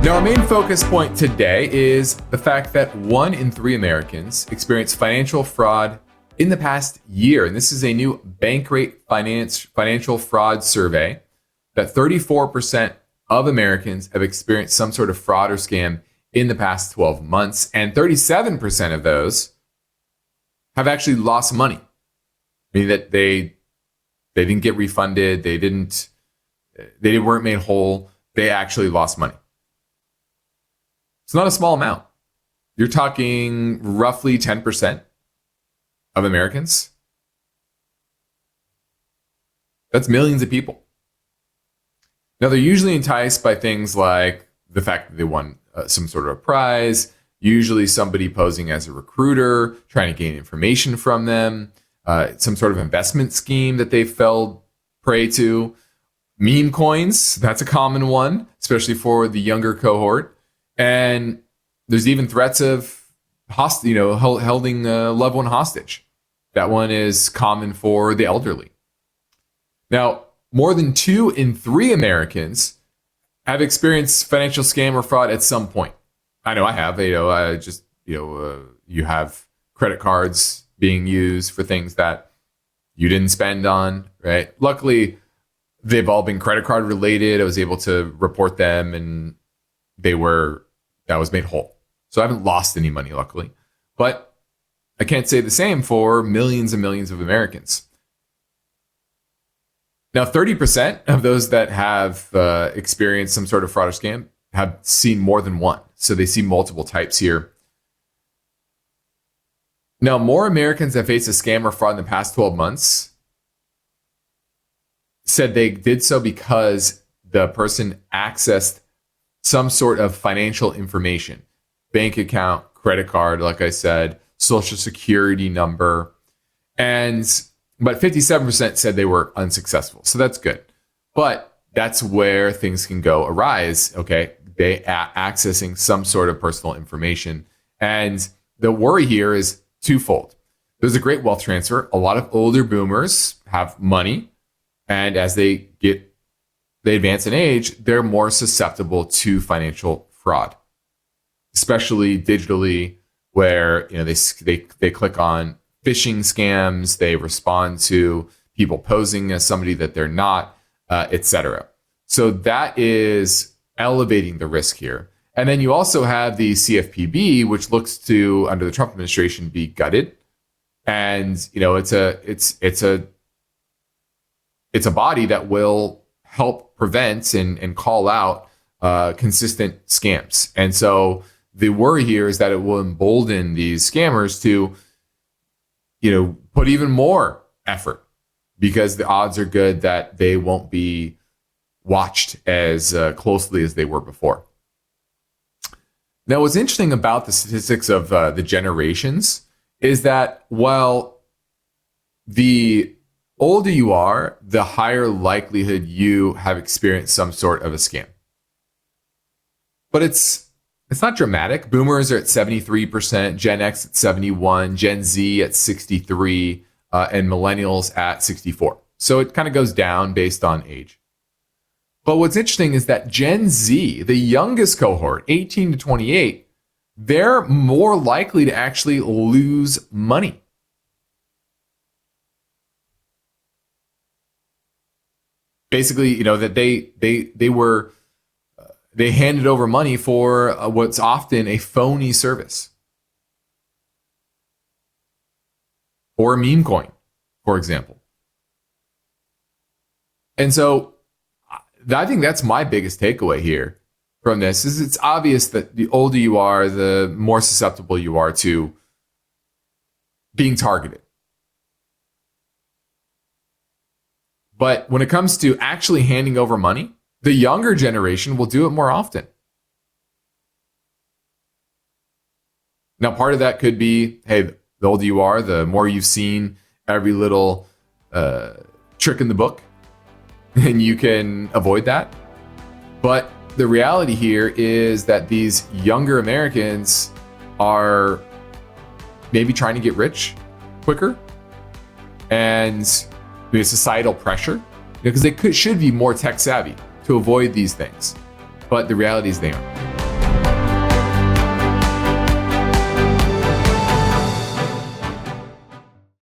Now, our main focus point today is the fact that 1 in 3 Americans experience financial fraud in the past year. And this is a new Bankrate financial fraud survey that 34% of Americans have experienced some sort of fraud or scam in the past 12 months. And 37% of those have actually lost money, meaning that they didn't get refunded. They weren't made whole. They actually lost money. It's not a small amount. You're talking roughly 10% of Americans. That's millions of people. Now, they're usually enticed by things like the fact that they won some sort of a prize, usually somebody posing as a recruiter, trying to gain information from them, some sort of investment scheme that they fell prey to. Meme coins, that's a common one, especially for the younger cohort. And there's even threats of holding a loved one hostage. That one is common for the elderly. Now, more than 2 in 3 Americans have experienced financial scam or fraud at some point. I know I have. You have credit cards being used for things that you didn't spend on, right? Luckily, they've all been credit card related. I was able to report them, and that was made whole. So I haven't lost any money, luckily. But I can't say the same for millions and millions of Americans. Now, 30% of those that have experienced some sort of fraud or scam have seen more than one. So they see multiple types here. Now, more Americans that faced a scam or fraud in the past 12 months said they did so because the person accessed some sort of financial information, bank account, credit card, like I said, social security number. But 57% said they were unsuccessful. So that's good. But that's where things can go awry. Okay, they are accessing some sort of personal information. And the worry here is twofold. There's a great wealth transfer. A lot of older boomers have money. And as they advance in age, they're more susceptible to financial fraud, especially digitally, where they click on phishing scams, they respond to people posing as somebody that they're not, etc. So that is elevating the risk here. And then you also have the CFPB, which looks to, under the Trump administration, be gutted. And it's a body that will help prevent and call out consistent scams. And so the worry here is that it will embolden these scammers to, put even more effort, because the odds are good that they won't be watched as closely as they were before. Now, what's interesting about the statistics of the generations is that while the older you are, the higher likelihood you have experienced some sort of a scam. But it's not dramatic. Boomers are at 73%, Gen X at 71%, Gen Z at 63%, and millennials at 64%. So it kind of goes down based on age. But what's interesting is that Gen Z, the youngest cohort, 18 to 28, they're more likely to actually lose money. Basically, that they handed over money for what's often a phony service, or a meme coin, for example. And so I think that's my biggest takeaway here from this is it's obvious that the older you are, the more susceptible you are to being targeted. But when it comes to actually handing over money, the younger generation will do it more often. Now, part of that could be, hey, the older you are, the more you've seen every little trick in the book, and you can avoid that. But the reality here is that these younger Americans are maybe trying to get rich quicker, and there's societal pressure, because they should be more tech savvy to avoid these things. But the reality is they aren't.